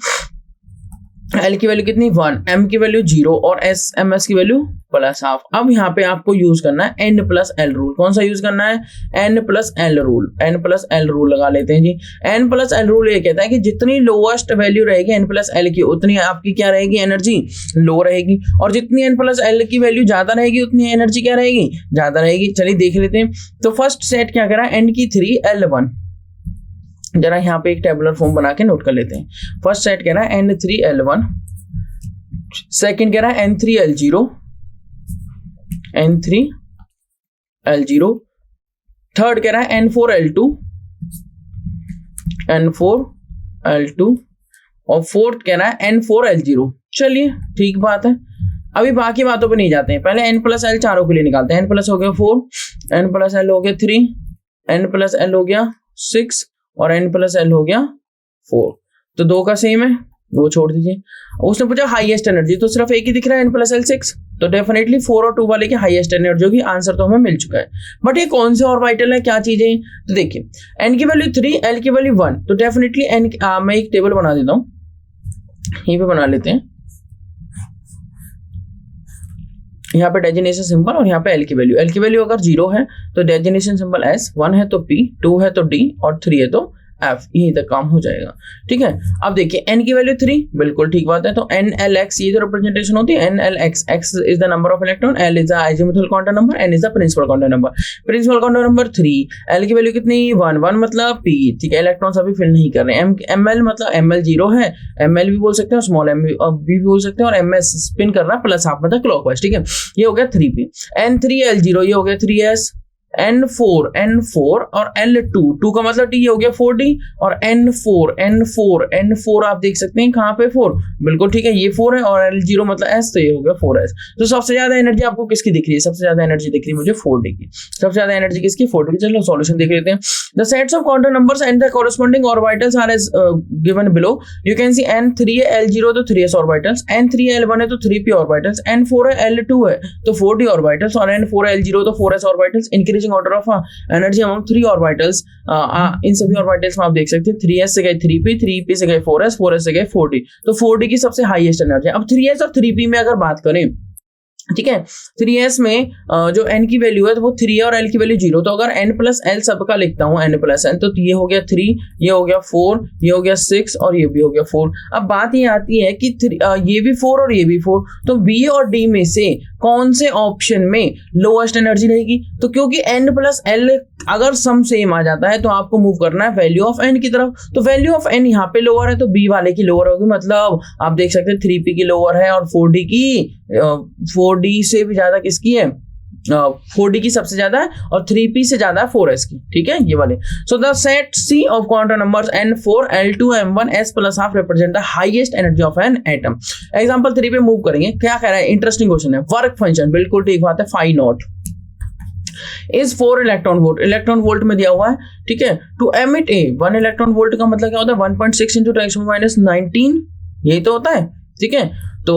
L की वैल्यू कितनी 1, M की वैल्यू 0 और MS की वैल्यू +12। अब यहाँ पे आपको यूज करना है n प्लस एल रूल। कौन सा यूज करना है? n plus L rule. n plus L rule लगा लेते हैं जी। n प्लस एल रूल ये कहता है कि जितनी लोएस्ट वैल्यू रहेगी n प्लस एल की उतनी आपकी क्या रहेगी? एनर्जी लो रहेगी। और जितनी n प्लस एल की वैल्यू ज्यादा रहेगी उतनी एनर्जी क्या रहेगी? ज्यादा रहेगी। चलिए देख लेते हैं। तो फर्स्ट सेट क्या करा? n की 3 L1। जरा यहाँ पे एक टेबुलर फॉर्म बना के नोट कर लेते हैं। फर्स्ट सेट कह रहा है N3 L1, सेकंड कह रहा है N3 L0, N3 L0, third कह रहा है N4 L2, N4 L2 और फोर्थ कह रहा है N4 L0। चलिए ठीक बात है। अभी बाकी बातों पे नहीं जाते हैं, पहले n प्लस एल चारों के लिए निकालते हैं। n प्लस हो गया 4, n प्लस एल हो गया 3, n प्लस एल हो गया 6 और n प्लस एल हो गया 4। तो 2 का सेम है, वो छोड़ दीजिए। उसने पूछा हाईएस्ट एनर्जी, तो सिर्फ एक ही दिख रहा है n प्लस एल 6, तो डेफिनेटली 4 और 2 वाले की हाईएस्ट एनर्जी होगी। आंसर तो हमें मिल चुका है। बट ये कौन से ऑर्बिटल है, क्या चीजें? तो देखिए n की वैल्यू 3, l की वैल्यू 1, तो डेफिनेटली n मैं एक टेबल बना देता हूँ, यहीं पे बना लेते हैं। यहाँ पे डेजिग्नेशन सिंबल और यहाँ पे एल की वैल्यू अगर 0 है तो डेजिग्नेशन सिंबल S, 1 है तो P, 2 है तो D और 3 है तो F। यही तक काम हो जाएगा। ठीक है। अब देखिए n की वैल्यू 3, बिल्कुल ठीक बात है। तो NLX ये जो रिप्रेजेंटेशन होती है NLX, X is the number of electron, L is the azimuthal quantum number, N is the principal quantum number. Principal quantum number 3, L की वैल्यू कितनी 1, 1 मतलब P। ठीक है, इलेक्ट्रॉन्स अभी फिल नहीं कर रहे हैं। ML मतलब ML 0 है, ML भी बोल सकते हैं और स्मॉल m भी बोल सकते हैं, और MS स्पिन कर रहा है प्लस हाफ मतलब क्लॉकवाइज। ठीक है, ये हो गया 3P। N3L0 ये हो गया 3S, N4 और L2, 2 का मतलब T, ये हो गया 4D और N4 आप देख सकते हैं कहाँ पे 4, बिल्कुल ठीक है, ये 4 है और L0 मतलब S, तो ये हो गया 4S। तो सबसे ज्यादा एनर्जी आपको किसकी दिख रही है? सबसे ज्यादा एनर्जी दिख रही है मुझे 4D की। सबसे ज्यादा एनर्जी किसकी? 4D की। चलो सॉल्यूशन देख लेते हैं। The sets of quantum numbers and the corresponding orbitals are as given below. You can see N3 है L0 तो 3s ऑर्बिटल्स, N3 L1 है तो 3p ऑर्बिटल्स, N4 है L2 है तो 4d ऑर्बिटल्स और N4 L0 तो 4s orbitals. Increasing order of energy among 3 orbitals. इन सभी ऑर्बिटल्स में आप देख सकते हैं 3s से गए 3p, 3p से गए 4s, 4s से गए 4d, तो 4d की सबसे हाईएस्ट एनर्जी। अब 3s और 3p में अगर बात करें, ठीक है, 3s में जो n की वैल्यू है तो वो 3 है और l की वैल्यू 0, तो अगर n प्लस एल सबका लिखता हूँ n प्लस एल, तो ये हो गया 3, ये हो गया 4, ये हो गया 6 और ये भी हो गया 4। अब बात ये आती है कि ये भी 4 और ये भी 4, तो b और d में से कौन से ऑप्शन में लोएस्ट एनर्जी रहेगी? तो क्योंकि n प्लस एल अगर सम सेम आ जाता है तो आपको मूव करना है वैल्यू ऑफ n की तरफ। तो वैल्यू ऑफ n यहाँ पे लोअर है तो b वाले की लोअर होगी, मतलब आप देख सकते हैं 3p की लोअर है और 4d की 4d से भी ज्यादा किसकी है? 4d की सबसे ज्यादा है और 3p से ज्यादा है 4s की। ठीक है, ये वाले। So the set C of quantum numbers N4 L2 M1 S plus half represent the highest energy of an atom. Example 3 पे मूव करेंगे। क्या कह रहा है? इंटरेस्टिंग क्वेश्चन है। वर्क फंक्शन, बिल्कुल ठीक बात है, phi nought is 4 electron volt, electron volt में दिया हुआ है। ठीक है, to emit a 1 electron volt का मतलब क्या होता है? 1.6 × 10⁻⁹, यही तो होता है। ठीक है, तो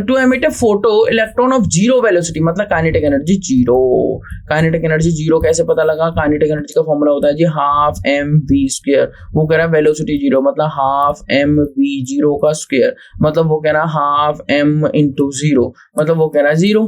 to emit a photo electron of 0 velocity मतलब काइनेटिक एनर्जी 0। काइनेटिक एनर्जी 0 कैसे पता लगा? काइनेटिक एनर्जी का फॉर्मूला होता है जी ½ mv²। वो कह रहा है वेलोसिटी 0 मतलब ½ mv0 का स्क्वायर, मतलब वो कह रहा है ½ m × 0 मतलब वो कह रहा है 0।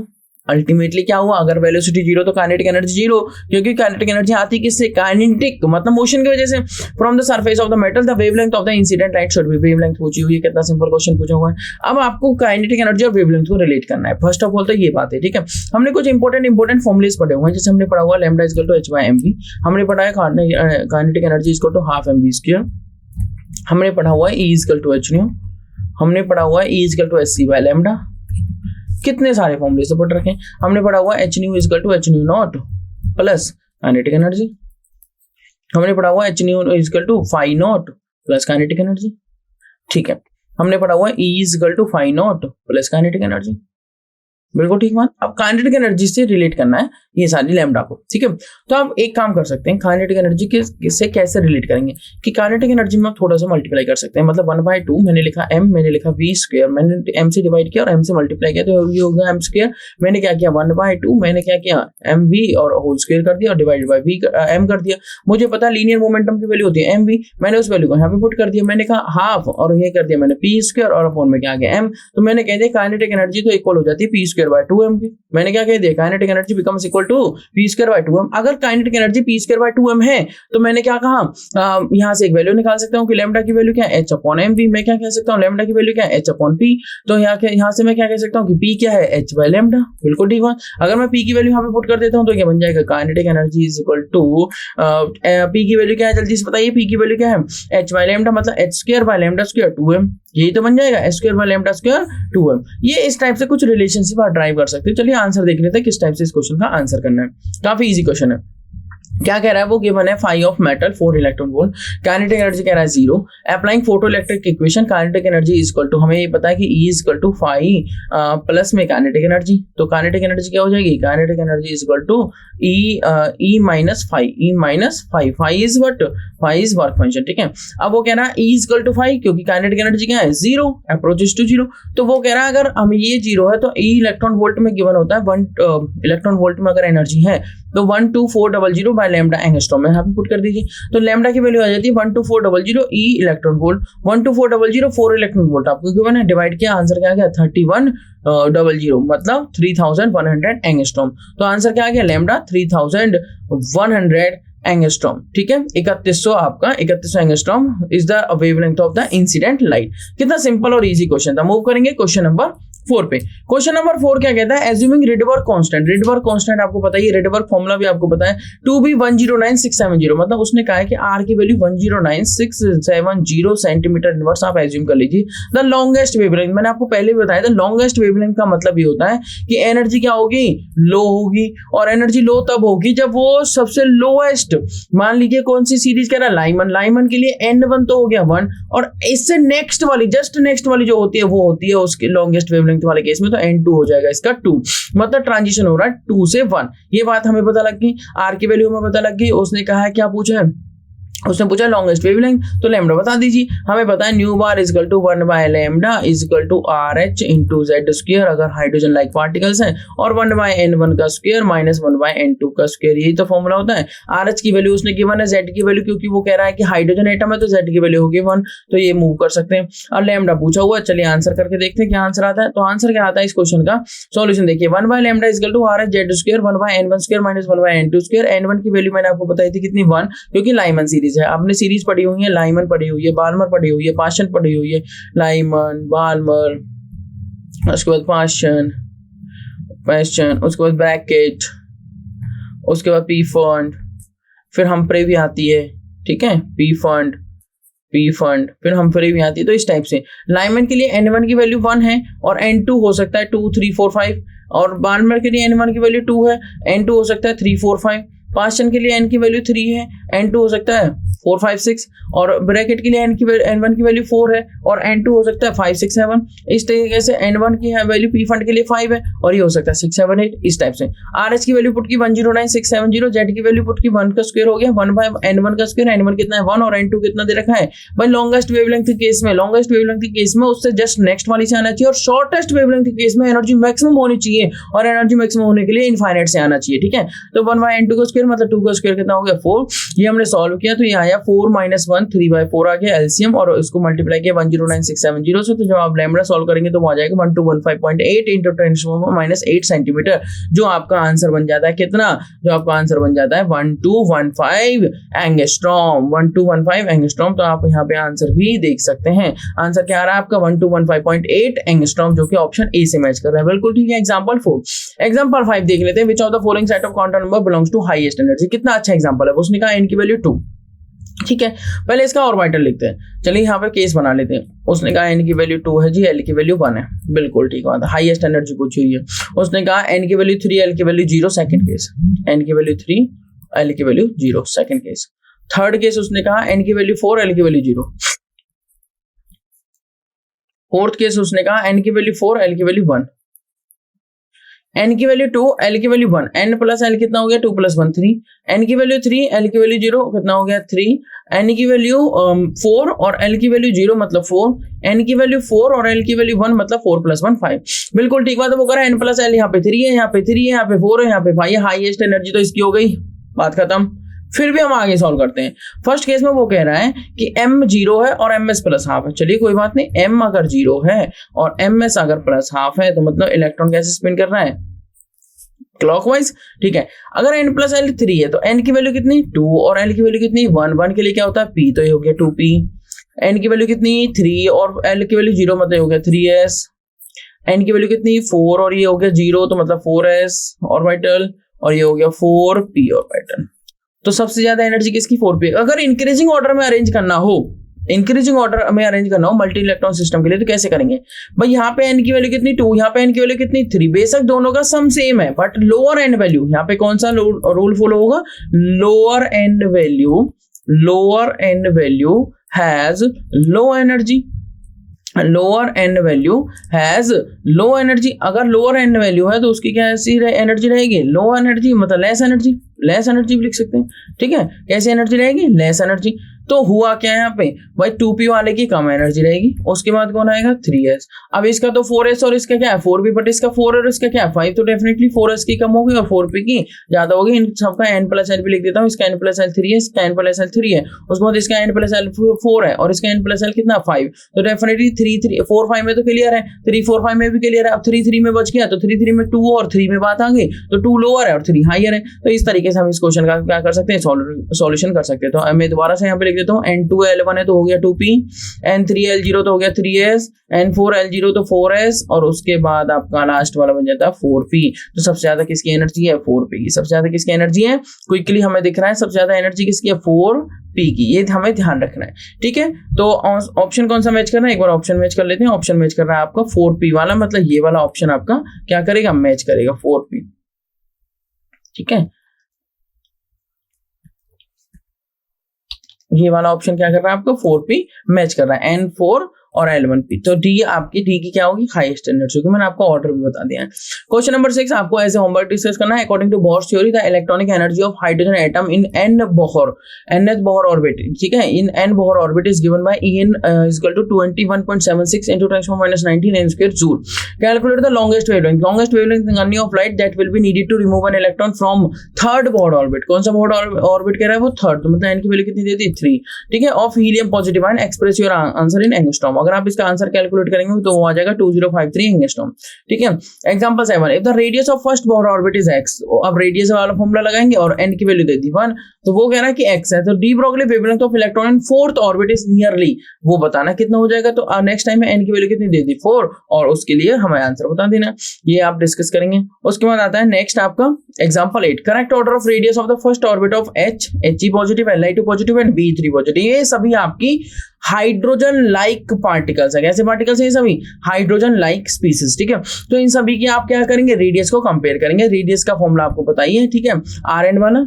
अल्टीमेटली क्या हुआ, अगर वेलोसिटी जीरो तो काइनेटिक एनर्जी जीरो, क्योंकि काइनेटिक एनर्जी आती किससे, काइनेटिक मतलब मोशन की वजह से। From the surface of the metal the wavelength of the incident light should be, wavelength पूछी हुई है, कितना सिंपल क्वेश्चन पूछा हुआ है। अब आपको काइनेटिक एनर्जी और वेवलेंथ को रिलेट करना है। फर्स्ट ऑफ ऑल तो ये बात है, ठीक है। हमने कुछ इंपॉर्टेंट फॉर्मूलेस पढ़े हुए हैं, जैसे हमने पढ़ा हुआ lambda equal to h by mv, हमने पढ़ा है kinetic energy equal to half mv square, हमने पढ़ा हुआ है E equal to h nu, हमने पढ़ा हुआ है E equal to hc by lambda, कितने सारे फॉर्मूले से पढ़ रखे हैं। हमने पढ़ा हुआ h nu equal to h nu nought plus kinetic energy, हमने पढ़ा हुआ h nu equal to phi nought plus kinetic energy, ठीक है। हमने पढ़ा हुआ E equal to phi nought plus kinetic energy, बिल्कुल ठीक बात। अब काइनेटिक एनर्जी से रिलेट करना है ये सारी लैम्डा को, ठीक है। तो आप एक काम कर सकते हैं, काइनेटिक एनर्जी से कैसे रिलेट करेंगे कि काइनेटिक एनर्जी में आप थोड़ा सा मल्टीप्लाई कर सकते हैं, मतलब 1/2 मैंने लिखा m, मैंने लिखा v स्क्वायर, मैंने m से डिवाइड किया और m से मल्टीप्लाई किया, तो ये हो गया m स्क्वायर। मैंने क्या किया 1/2, मैंने क्या किया mv और होल स्क्वायर कर दिया और डिवाइड बाय m कर दिया। मुझे पता लीनियर मोमेंटम की वैल्यू होती है mv, मैंने उस वैल्यू को यहाँ पे पुट कर दिया, मैंने कहा हाफ और ये कर दिया मैंने p स्क्वायर और अपॉन में क्या आ गया m, तो मैंने कह दिया काइनेटिक एनर्जी तो इक्वल हो जाती है p स्क्वायर बाय 2m की। मैंने क्या कह दिया, kinetic energy becomes equal to p square by 2m। अगर kinetic energy p square by 2m है तो मैंने क्या कहा, यहां से एक वैल्यू निकाल सकता हूं कि लैम्डा की वैल्यू क्या है h अपॉन mv, मैं क्या कह सकता हूं लैम्डा की वैल्यू क्या है h अपॉन p, तो यहां से मैं क्या कह सकता हूं कि p क्या है h बाय लैम्डा, बिल्कुल ठीक है। अगर मैं p की वैल्यू यहां पे पुट कर देता हूं तो क्या बन जाएगा, kinetic energy is equal to p की वैल्यू क्या है, जल्दी से बताइए, p की वैल्यू क्या है h बाय लैम्डा, मतलब h square by lambda square 2m, यही तो बन जाएगा h square by lambda square 2m। ये इस टाइप से कुछ रिलेशनशिप आप ड्राइव कर सकते हो। चलिए आंसर देख लेते हैं किस टाइप से इस क्वेश्चन का आंसर करना है, काफी इजी क्वेश्चन है। क्या कह रहा है वो, गिवन है phi of metal 4 electron volt, kinetic energy कह रहा है 0, applying photo electric equation kinetic energy is equal to, हमें ये पता है कि E is equal to phi plus में काइनेटिक एनर्जी, तो काइनेटिक एनर्जी क्या हो जाएगी, kinetic energy is equal to E minus phi, phi is what, phi is work function, ठीक है। अब वो कह रहा है E is equal to phi, क्योंकि काइनेटिक एनर्जी क्या है 0, अप्रोचेस टू 0, तो वो कह रहा है अगर हम ये 0 है तो E इलेक्ट्रॉन वोल्ट में गिवन होता है 1 इलेक्ट्रॉन वोल्ट में अगर एनर्जी है तो 12400 बाय लैम्डा एंगस्ट्रॉम में यहाँ पे पुट कर दीजिए, तो लैम्डा की वैल्यू आ जाती है 12400 E electron volt, 12400 4 electron volt आपको गिवन है, डिवाइड किया, आंसर क्या आ गया 3100, मतलब 3100 एंगस्ट्रॉम, तो आंसर क्या आ गया लैम्डा 3100 एंगस्ट्रॉम, ठीक है। 3100 आपका 3100 angstrom is the wavelength of the incident light. कितना सिंपल और इजी क्वेश्चन था। मूव करेंगे क्वेश्चन नंबर 4 पे। क्वेश्चन नंबर 4 क्या कहता है, एज्यूमिंग रिडवर्क कांस्टेंट, रिडवर्क कांस्टेंट आपको पता है, ये रिडवर्क फॉर्मूला भी आपको पता है 2b109670, मतलब उसने कहा है कि r की वैल्यू 109670 सेंटीमीटर इनवर्स आप एज्यूम कर लीजिए। द लॉन्गेस्ट वेवलेंथ, मैंने आपको पहले भी बताया था, लॉन्गेस्ट वेवलेंथ का मतलब ये होता है कि एनर्जी क्या होगी, लो होगी, और एनर्जी लो तब होगी जब वो सबसे लोएस्ट, मान लीजिए कौन सी सीरीज कह रहा है, लाइमन के लिए n1 तो हो गया 1, और इससे नेक्स्ट वाली, जस्ट नेक्स्ट वाली जो होती है वो होती है उसके लॉन्गेस्ट वेवलेंथ वाले केस में, तो n2 हो जाएगा इसका 2, मतलब ट्रांजिशन हो रहा है 2 से 1। ये बात हमें पता लग गई, r की वैल्यू हमें पता लग गई। उसने कहा है क्या पूछा है, उसने पूछा लॉन्गेस्ट वेवलेंथ, तो लैम्डा बता दीजिए। हमें पता है nu bar is equal to 1 by lambda is equal to RH into Z square अगर हाइड्रोजन लाइक पार्टिकल्स हैं, और 1 बाय N1 का स्क्वायर माइनस 1 बाय N2 का स्क्वायर, यही तो फॉर्मूला होता है। RH की वैल्यू उसने गिवन है, Z की वैल्यू, क्योंकि वो कह रहा है कि हाइड्रोजन एटम है तो Z की वैल्यू होगी 1, तो ये मूव कर सकते हैं। और लैम्डा पूछा हुआ, चलिए आंसर करके देखते हैं क्या आंसर आता है। तो आंसर क्या आता है इस क्वेश्चन का, सॉल्यूशन देखिए, 1 by lambda is equal to RH Z square 1 by N1 square minus 1 by N2 square. N1 की वैल्यू मैंने आपको बताई थी कितनी, 1, क्योंकि लाइमन सीरीज है। आपने सीरीज पढ़ी हुई है, लाइमन पढ़ी हुई है, बाल्मर पढ़ी हुई है, पाशन पढ़ी हुई है, लाइमन, बाल्मर, उसके बाद पाशन, उसके बाद ब्रैकेट, उसके बाद पी फंड, फिर हम्फ्रे भी आती है, ठीक है, पी फंड, फिर हम्फ्रे भी आती है। तो इस टाइप से लाइमन के लिए N1 की वैल्यू 1 है और N2 हो सकता है 2, 3, 4, 5, और बाल्मर के लिए N1 की वैल्यू 2 है, N2 हो सकता है 3, 4, 5, पाशन के लिए N की वैल्यू 3 है, N2 हो सकता है 4, 5, 6, और ब्रैकेट के लिए N1 की वैल्यू 4 है और N2 हो सकता है 5, 6, 7। इस तरीके से N1 की वैल्यू पी फंड के लिए 5 है और ये हो सकता है 6, 7, 8, इस टाइप से। RH की वैल्यू पुट की 109670, Z की वैल्यू पुट की 1 का स्क्वायर हो गया, 1 बाय N1 का स्क्वायर, N1 कितना है 1 और N2 कितना दे रखा है भाई, लॉन्गेस्ट वेवलेंथ के केस में, लॉन्गेस्ट वेवलेंथ के केस में उससे जस्ट नेक्स्ट वाली से आना चाहिए, और शॉर्टेस्ट वेवलेंथ के केस में एनर्जी मैक्सिमम होनी चाहिए, और एनर्जी मैक्सिमम होने के लिए इनफाइनाइट से आना चाहिए, ठीक है। तो 1 बाय N2 का स्क्वायर मतलब 2 का स्क्वायर कितना हो गया 4। ये हमने सॉल्व किया तो ये आया 4 - 1 3/4 आ गया एलसीएम और इसको मल्टीप्लाई किया 109670 से। तो जब आप लैम्बडा सॉल्व करेंगे तो वो आ जाएगा 1215.8 × 10⁻⁸ सेंटीमीटर, जो आपका आंसर बन जाता है कितना, जो आपका आंसर बन जाता है 1215 एंगस्ट्रॉम, 1215 एंगस्ट्रॉम। तो आप यहाँ पे आंसर भी देख सकते हैं, आंसर क्या आ रहा है आपका 1215.8 एंगस्ट्रॉम, जो कि ऑप्शन ए से मैच कर रहा है। बिल्कुल ठीक है। एग्जांपल 4, एग्जांपल 5 देख लेते हैं। Which of the following set of quantum number belongs to highest energy. कितना अच्छा एग्जांपल है। उसने कहा n की वैल्यू 2, ठीक है। पहले इसका ऑर्बिटल लिखते हैं, चलिए यहाँ पे केस बना लेते हैं। उसने कहा n की वैल्यू 2 है जी, l की वैल्यू 1 है, बिल्कुल ठीक बात है। हाईएस्ट एनर्जी पूछी हुई है। उसने कहा n की वैल्यू 3, l की वैल्यू 0, सेकंड केस। n की वैल्यू 3, l की value 0, second case. Third case उसने कहा n की वैल्यू 4, l की वैल्यू 0। फोर्थ केस उसने कहा n की वैल्यू 4, l की वैल्यू 1। n की वैल्यू 2, l की वैल्यू 1, n प्लस l कितना हो गया 2 + 1 3। n की वैल्यू 3, l की वैल्यू 0 कितना हो गया 3। n की वैल्यू 4 और l की वैल्यू 0 मतलब 4। n की वैल्यू 4 और l की वैल्यू 1 मतलब 4 + 1 5। बिल्कुल ठीक बात है। वो कह रहा है n प्लस l यहाँ पे 3 है, यहाँ पे 3 है, यहाँ पे 4 है, यहाँ पे 5 है। हाईएस्ट एनर्जी तो इसकी हो गई, बात खत्म। फिर भी हम आगे सॉल्व करते हैं। फर्स्ट केस में वो कह रहा है कि m 0 है और ms प्लस हाफ है। चलिए कोई बात नहीं, m अगर 0 है और ms अगर प्लस हाफ है तो मतलब इलेक्ट्रॉन कैसे स्पिन कर रहा है, क्लॉकवाइज, ठीक है। अगर n प्लस l 3 है तो n की वैल्यू कितनी 2 और l की वैल्यू कितनी 1, 1 के लिए क्या होता है p, तो ये हो गया 2p। n की वैल्यू कितनी 3 और l की वैल्यू 0 मतलब हो गया 3s। n की वैल्यू कितनी 4 और ये हो गया 0 तो मतलब 4s ऑर्बिटल, और ये हो गया 4p ऑर्बिटल। तो सबसे ज्यादा एनर्जी किसकी 4p। अगर इंक्रीजिंग ऑर्डर में अरेंज करना हो, इंक्रीजिंग ऑर्डर में अरेंज करना हो मल्टी इलेक्ट्रॉन सिस्टम के लिए, तो कैसे करेंगे भाई। यहाँ पे n की वैल्यू कितनी 2, यहाँ पे n की वैल्यू कितनी 3। बेशक दोनों का सम सेम है बट लोअर एंड वैल्यू, यहाँ पे कौन सा रूल फॉलो होगा, lower and value has low energy, lower and value has low energy. अगर लोअर एंड वैल्यू है तो उसकी क्या ऐसी एनर्जी रहेगी, लो एनर्जी मतलब लेस एनर्जी, लेस एनर्जी भी लिख सकते हैं, ठीक है। कैसी एनर्जी रहेगी, लेस एनर्जी। तो हुआ क्या है यहाँ पे भाई 2p वाले की कम एनर्जी रहेगी। उसके बाद कौन आएगा 3s। अब इसका तो 4s और इसका क्या है 4p, बट इसका 4 और इसका क्या है 5, तो डेफिनेटली 4s की कम होगी और 4p की ज्यादा होगी। इन सबका n प्लस l भी लिख देता हूँ। इसका n प्लस l 3 है, इसका n प्लस l 3 है, उसके बाद इसका n प्लस l 4 है और इसका n प्लस l कितना 5। तो डेफिनेटली 3 4 5 में तो क्लियर है, 3 4 5 में भी क्लियर है। अब 3 3 में बच गया तो 3 3 में 2 और 3 में बात आ गई, तो 2 लोअर है और 3 हायर है। तो इस तरीके से हम इस क्वेश्चन का क्या कर सकते हैं, सॉल्यूशन कर सकते हैं। तो मैं दोबारा से यहाँ पे लिख देता हूँ, n2l1 है तो हो गया 2p, n3l0 तो हो गया 3s, n4l0 तो 4s और उसके बाद आपका लास्ट वाला बन जाता है 4p। तो सबसे ज्यादा किसकी एनर्जी है 4p की। सबसे ज्यादा किसकी एनर्जी है, क्विकली हमें दिख रहा है सबसे ज्यादा एनर्जी किसकी है 4p की, ये हमें ध्यान रखना है, ठीक है। तो ऑप्शन कौन सा मैच कर रहा है, एक बार ऑप्शन मैच कर लेते हैं। ऑप्शन मैच कर रहा है आपका 4p वाला, मतलब ये वाला ऑप्शन आपका क्या करेगा, मैच करेगा 4p, ठीक है। ये वाला ऑप्शन क्या कर रहा है आपको 4p मैच कर रहा है, n4 और L1p। तो डी आपकी डी की क्या होगी, हाईएस्ट एनर्जी होगी। मैंने आपको ऑर्डर भी बता दिया है। क्वेश्चन नंबर 6 आपको ऐसे होमवर्क डिस्कस करना है। According to Bohr's theory the electronic energy of hydrogen atom in nth Bohr orbit, ठीक है, in n Bohr orbit is given by En equal to 21.76 into 10⁻19 n² joule. Calculate the longest wavelength, longest wavelength journey of light that will be needed to remove an electron from third Bohr orbit. कौन सा Bohr orbit कह रहा है वो third, तो मतलब n की value कितनी दे दी 3, ठीक है। Of helium positive ion express your answer in angstrom. अगर आप इसका आंसर कैलकुलेट करेंगे तो वो आ जाएगा 2053 एंगस्ट्रॉम, ठीक है। Example 7, if the radius of first Bohr orbit is x, अब रेडियस वाला फॉर्मूला लगाएंगे और n की वैल्यू दे दी 1, तो वो कह रहा है कि x है। तो de Broglie wavelength of electron in fourth orbit is nearly, वो बताना कितना हो जाएगा। तो नेक्स्ट टाइम में n की वैल्यू कितनी दे दी 4 और उसके लिए हमें आंसर बता देना, ये आप डिस्कस करेंगे। उसके बाद आता है नेक्स्ट आपका example 8, correct order of radius of the first orbit of H, He positive, Li2 positive and B3 positive. ये सभी आपकी हाइड्रोजन लाइक पार्टिकल्स है। कैसे पार्टिकल्स है ये सभी, हाइड्रोजन लाइक स्पीसीज, ठीक है। तो इन सभी की आप क्या करेंगे, रेडियस को कंपेयर करेंगे। रेडियस का फॉर्मूला आपको पता ही है, ठीक है, Rn वाला,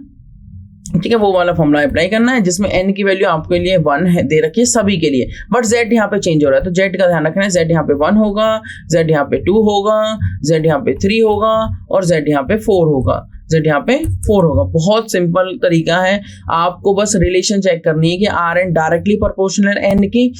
ठीक है, वो वाला फॉर्मूला अप्लाई करना है जिसमें n की वैल्यू आपके लिए 1 है दे रखी है सभी के लिए, बट z यहाँ पे चेंज हो रहा है। तो z का ध्यान रखना है, z यहाँ पे 1 होगा, z यहाँ पे 2 होगा, z यहाँ पे 3 होगा और z यहाँ पे 4 होगा। Z यहाँ पे 4 होगा। बहुत सिंपल तरीका है, आपको बस रिलेशन चेक करनी है कि Rn डायरेक्टली प्रोपोर्शनल n की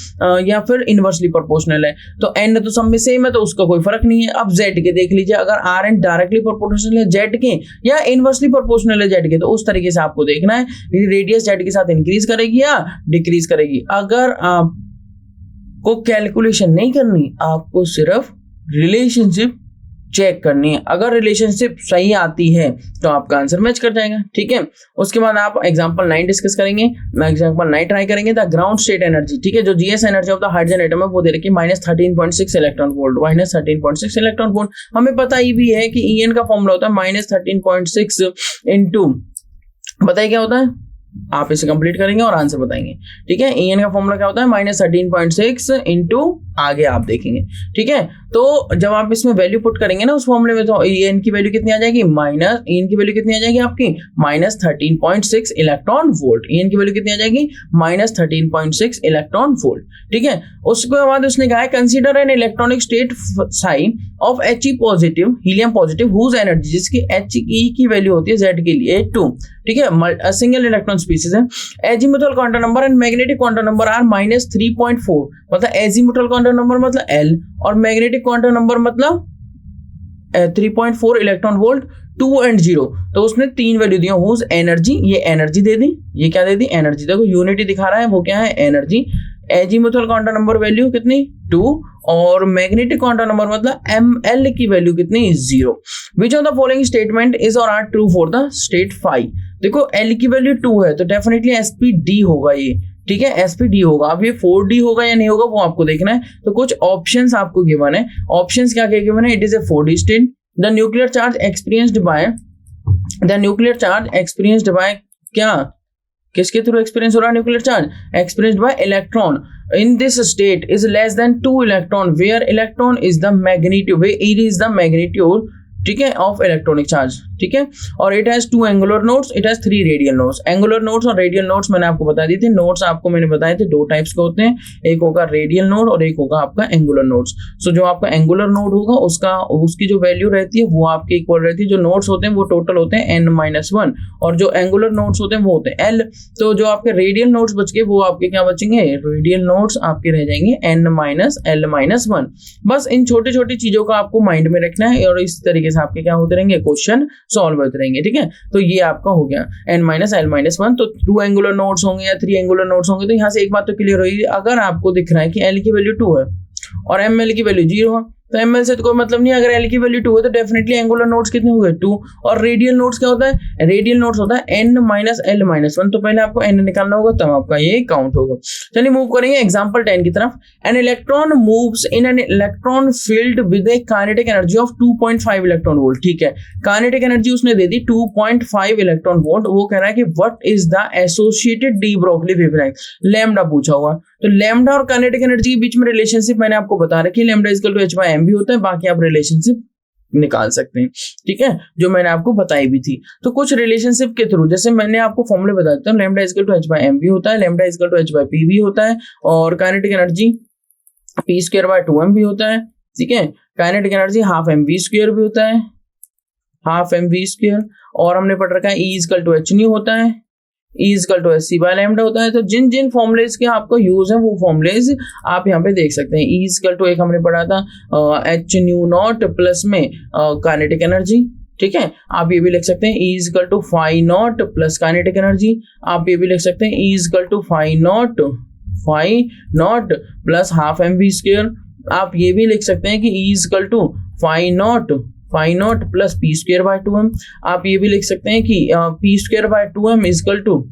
या फिर इनवर्सली प्रोपोर्शनल है। तो n तो सब में सेम है तो उसका कोई फर्क नहीं है। अब Z के देख लीजिए, अगर Rn डायरेक्टली प्रोपोर्शनल है Z के या इनवर्सली प्रोपोर्शनल है Z के, तो उस तरीके से आपको देखना है रेडियस Z के साथ इंक्रीज करेगी या डिक्रीज करेगी। अगर आपको कैलकुलेशन नहीं करनी, आपको सिर्फ रिलेशनशिप चेक करनी है। अगर रिलेशनशिप सही आती है तो आपका आंसर मैच कर जाएगा, ठीक है। उसके बाद आप एग्जांपल 9 डिस्कस करेंगे। एग्जांपल 9 ट्राई करेंगे। द ग्राउंड स्टेट एनर्जी, ठीक है, जो GS energy of the hydrogen atom है वो दे रखी है -13.6 इलेक्ट्रॉन वोल्ट, -13.6 इलेक्ट्रॉन वोल्ट। हमें पता ही भी है कि En का फॉर्मूला होता है -13.6 इंटू, बताइए क्या होता है, आप इसे कंप्लीट करेंगे और आंसर बताएंगे, ठीक है। En का फॉर्मूला क्या होता है -13.6 इंटू, आगे आप देखेंगे, ठीक है। तो जब आप इसमें वैल्यू पुट करेंगे ना उस फॉर्मूले में, तो En की वैल्यू कितनी आ जाएगी, En की वैल्यू कितनी आ जाएगी आपकी -13.6 इलेक्ट्रॉन वोल्ट। En की वैल्यू कितनी आ जाएगी -13.6 इलेक्ट्रॉन वोल्ट, ठीक है। उसके बाद उसने कहा है consider an electronic state psi of He positive, helium positive, whose energy, जिसकी He की वैल्यू होती है Z के लिए 2, ठीक है, सिंगल इलेक्ट्रॉन स्पीसीज है। Azimuthal quantum number and magnetic quantum number are -3.4, मतलब एजीमुथल क्वांटम नंबर मतलब L और मैग्नेटिक क्वांटम नंबर मतलब 3.4 इलेक्ट्रॉन वोल्ट, 2 and 0। तो उसने 3 वैल्यू दी, हुज एनर्जी, ये एनर्जी दे दी, ये क्या दे दी, एनर्जी। देखो यूनिटी दिखा रहा है, वो क्या है, energy. Azimuthal quantum number value कितनी 2 और मैग्नेटिक क्वांटम नंबर मतलब ml की वैल्यू कितनी 0। Which of the following statement is or are true for the state 5। देखो L की वैल्यू 2 है तो डेफिनेटली sp_d होगा ये, ठीक है, sp_d होगा। अब ये 4d होगा या नहीं होगा वो आपको देखना है। तो कुछ ऑप्शंस आपको गिवन है, ऑप्शंस क्या क्या गिवन है, it is a 4d state, the nuclear charge experienced bye क्या, किसके थ्रू एक्सपीरियंस हो रहा है nuclear charge, experienced bye electron in this state is less than 2 electron where electron is the magnitude, where it is the magnitude, ठीक है, of electronic charge, ठीक है। और it has 2 angular nodes, it has 3 radial nodes. Angular nodes और radial nodes मैंने आपको बता दी थी। नोड्स आपको मैंने बताए थे 2 टाइप्स के होते हैं, एक होगा रेडियल नोड और एक होगा आपका एंगुलर नोड्स। सो जो आपका एंगुलर नोड होगा उसकी जो वैल्यू रहती है वो आपके इक्वल रहती है, जो नोड्स होते हैं वो टोटल होते हैं n-1 और जो एंगुलर नोड्स होते हैं वो होते हैं l। तो जो आपके रेडियल नोड्स बच गए वो आपके क्या बचेंगे, रेडियल नोड्स आपके रह जाएंगे n-l-1। बस इन छोटी छोटी चीजों का आपको माइंड में रखना है और इस तरीके से आपके क्या होते रहेंगे, क्वेश्चन सॉल्व होते रहेंगे, ठीक है। तो ये आपका हो गया n-l-1। तो 2 एंगुलर नोड्स होंगे या 3 एंगुलर नोड्स होंगे। तो यहाँ से एक बात तो क्लियर होगी, अगर आपको दिख रहा है कि l की वैल्यू 2 है और ml की वैल्यू 0 है तो ml से तो कोई मतलब नहीं। अगर l की वैल्यू 2 है तो डेफिनेटली एंगुलर नोड्स कितने हो गए 2। और रेडियल नोड्स क्या होता है, रेडियल नोड्स होता है n-l-1। तो पहले आपको n निकालना होगा तब आपका ये काउंट होगा। चलिए मूव करेंगे एग्जांपल 10 की तरफ। An electron moves in an electron filled with A kinetic energy of 2.5 electron volt, ठीक है। काइनेटिक एनर्जी उसने दे दी 2.5 इलेक्ट्रॉन वोल्ट। वो कह रहा है कि what is the associated de Broglie wavelength, lambda पूछा हुआ। तो लैम्डा और काइनेटिक एनर्जी के बीच में रिलेशनशिप मैंने आपको बता रखी है, लैम्डा इक्वल टू h/m भी होता है, बाकी आप रिलेशनशिप निकाल सकते हैं, ठीक है, जो मैंने आपको बताई भी थी। तो कुछ रिलेशनशिप के थ्रू, जैसे मैंने आपको फॉर्मूले बता देता हूँ, लैम्डा इक्वल टू h/m भी होता है, लैम्डा इक्वल टू h/p भी होता है और काइनेटिक एनर्जी p²/2m भी होता है, ठीक है। काइनेटिक एनर्जी ½ mv² भी होता है, ½ mv²। और हमने पढ़ रखा है E इक्वल टू h होता है, E इक्वल टू h/λ होता है। तो जिन जिन फॉर्मुलेज के आपको यूज है वो फॉर्मुलेज आप यहाँ पे देख सकते हैं। E इक्वल टू एक हमने पढ़ा था h/0 प्लस में काइनेटिक एनर्जी, ठीक है। आप ये भी लिख सकते हैं E equal to φ0 plus kinetic energy. आप ये भी लिख सकते हैं E equal to φ0 plus ½ mv²। आप ये भी लिख सकते हैं कि E equal to φ0 plus p²/2m। आप ये भी लिख सकते हैं कि p²/2m equal to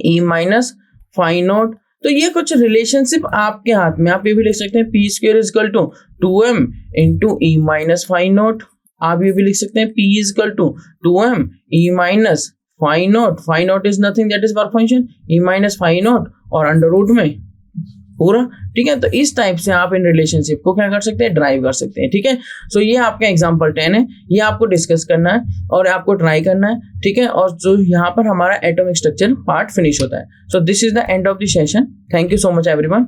E minus φ0। तो ये कुछ रिलेशनशिप आपके हाथ में, आप ये भी लिख सकते हैं p² equal to 2m into E minus φ0। आप ये भी लिख सकते हैं p equal to 2m E minus φ0 is nothing that is work function E minus φ0 और अंडर रूट में पूरा, ठीक है। तो इस टाइप से आप इन रिलेशनशिप को क्या कर सकते हैं, ड्राइव कर सकते हैं, ठीक है। सो ये आपका एग्जांपल 10 है, ये आपको डिस्कस करना है और आपको ट्राई करना है, ठीक है। और जो यहाँ पर हमारा एटॉमिक स्ट्रक्चर पार्ट फिनिश होता है। So this is the end of the session. Thank you so much everyone.